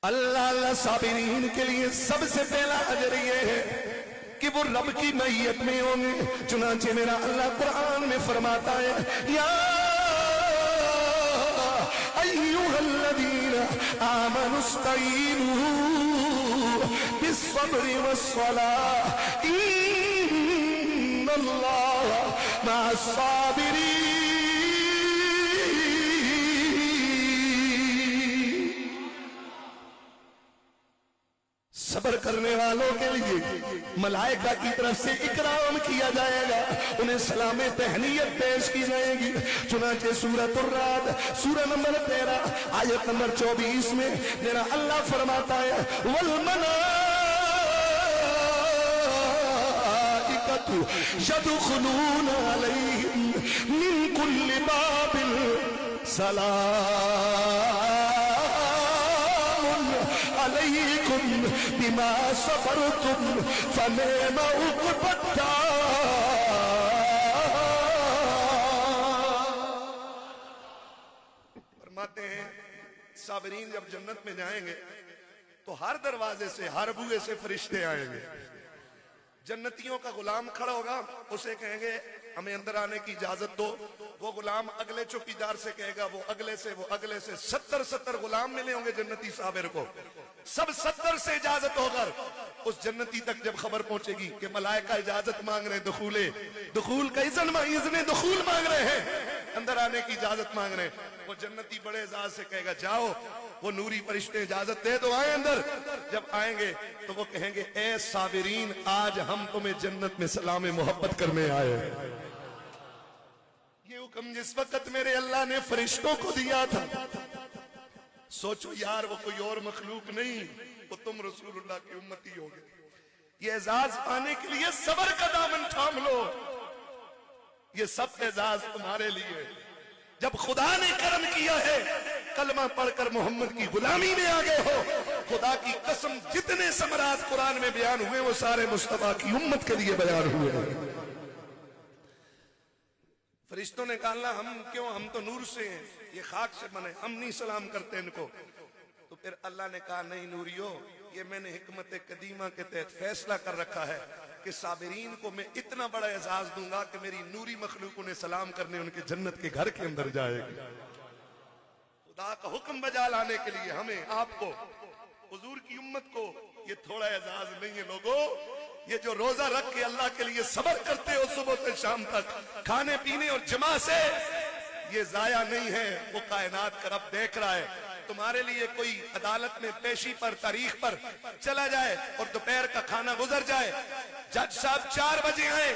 اللہ صابرین کے لیے سب سے پہلا اجر یہ ہے کہ وہ رب کی معیت میں ہوں گے. چنانچہ میرا اللہ قرآن میں فرماتا ہے یا ایھا الذین آمنوا استعینوا بالصبر والصلاۃ ان اللہ مع الصابرین. صبر کرنے والوں کے لیے ملائکہ کی طرف سے اکرام کیا جائے گا، انہیں سلام تہنیت پیش کی جائے گی. چنانچہ سورۃ الرعد سورہ نمبر 13 آیت نمبر 24 میں میرا اللہ فرماتا ہے والملائکۃ یدخلون علیہم من کل باب سلام علیکم بما صبرتم فنعم عقبی الدار. فرماتے ہیں صابرین جب جنت میں جائیں گے تو ہر دروازے سے ہر بوئے سے فرشتے آئیں گے. جنتیوں کا غلام کھڑا ہوگا، اسے کہیں گے ہمیں اندر آنے کی اجازت دو. وہ غلام اگلے چوکیدار سے کہے گا، وہ اگلے سے، وہ اگلے سے. 70 غلام ملے ہوں گے جنتی صابر کو. سب 70 سے اجازت ہو کر اس جنتی تک جب خبر پہنچے گی کہ ملائکہ اجازت مانگ رہے ہیں، دخول کا اذن دخول مانگ رہے ہیں، اندر آنے کی اجازت مانگ رہے ہیں. وہ جنتی بڑے اعزاز سے کہے گا جاؤ. وہ نوری فرشتے اجازت دے تو آئیں اندر. جب آئیں گے تو وہ کہیں گے اے صابرین آج ہم تمہیں جنت میں سلام محبت کرنے آئے. یہ حکم جس وقت میرے اللہ نے فرشتوں کو دیا تھا، سوچو یار وہ کوئی اور مخلوق نہیں، وہ تم رسول اللہ کی امتی ہو گئے. یہ اعزاز پانے کے لیے صبر کا دامن تھام لو. یہ سب اعزاز تمہارے لیے. جب خدا نے کرم کیا ہے کلمہ پڑھ کر محمد کی غلامی میں آگے ہو، خدا کی قسم جتنے ثمرات قرآن میں بیان ہوئے وہ سارے مصطفیٰ کی امت کے لیے بیان ہوئے ہیں. فرشتوں نے کہا اللہ ہم تو نور سے ہیں، یہ خاک سے بنے، ہم نہیں سلام کرتے ان کو. تو پھر اللہ نے کہا نہیں نوریو، یہ میں نے حکمت قدیمہ کے تحت فیصلہ کر رکھا ہے کہ صابرین کو میں اتنا بڑا اعزاز دوں گا کہ میری نوری مخلوق انہیں سلام کرنے ان کے جنت کے گھر کے اندر جائے گی. خدا کا حکم بجا لانے کے لیے ہمیں، آپ کو، حضور کی امت کو یہ تھوڑا اعزاز نہیں ہے. لوگوں یہ جو روزہ رکھ کے اللہ کے لیے صبر کرتے ہو صبح سے شام تک کھانے پینے اور جماع سے، یہ ضائع نہیں ہے. وہ کائنات کا رب دیکھ رہا ہے. تمہارے لیے کوئی عدالت میں پیشی پر تاریخ پر چلا جائے اور دوپہر کا کھانا گزر جائے، جج صاحب 4 بجے آئے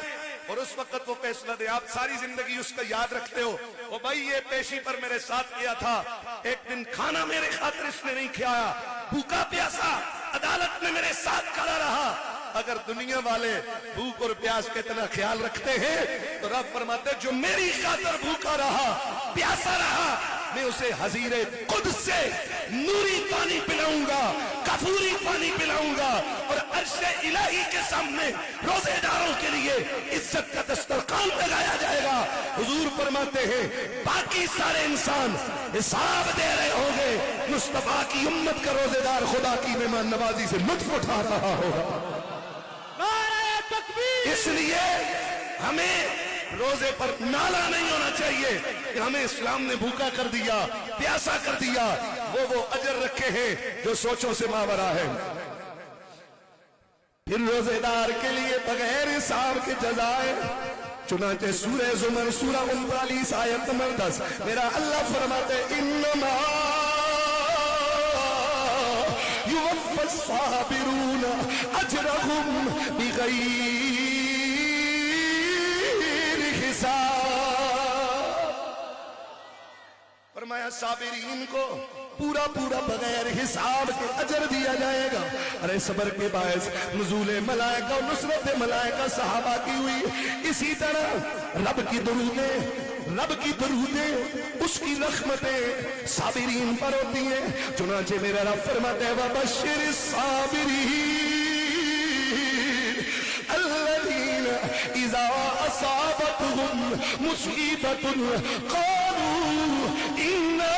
اور اس وقت وہ فیصلہ دے، آپ ساری زندگی اس کا یاد رکھتے ہو، وہ بھائی یہ پیشی پر میرے ساتھ کیا تھا، ایک دن کھانا میرے خاطر اس نے نہیں کھایا، بھوکا پیاسا عدالت میں میرے ساتھ کھڑا رہا. اگر دنیا والے بھوک اور پیاس کا اتنا خیال رکھتے ہیں تو رب فرماتے جو میری خاطر بھوکا رہا پیاسا رہا میں اسے حضیر قدس سے نوری پانی پلاؤں گا، کافوری پانی پلاؤں گا، اور عرش الہی کے سامنے روزے داروں کے لیے عزت کا دسترخوان لگایا جائے گا. حضور فرماتے ہیں باقی سارے انسان حساب دے رہے ہوں گے، مصطفیٰ کی امت کا روزے دار خدا کی مہمان نوازی سے لطف اٹھا رہا ہوگا. اس لیے ہمیں روزے پر نالا نہیں ہونا چاہیے کہ ہمیں اسلام نے بھوکا کر دیا، پیاسا کر دیا. وہ اجر رکھے ہیں جو سوچوں سے ماورا ہے. پھر روزے دار کے لیے بغیر حساب کے جزائے. چنانچہ سورہ زمر سورہ 39 آیت نمبر 10 میرا اللہ فرماتے انما یوفی الصابرون اجرهم بغیر حساب. فرمایا صابرین کو پورا بغیر حساب کے اجر دیا جائے گا. ارے صبر کے باعث نزول ملائکہ اور نصرت ملائکہ صحابہ کی ہوئی. اسی طرح رب کی درودیں اس کی رحمتیں صابرین پر ہوتی ہیں. چنانچہ میرا رب فرماتا ہے وَبَشِّرِ الصَّابِرِينَ الَّذِينَ إِذَا أَصَابَتْهُمْ مُصِيبَةٌ قَالُوا إِنَّا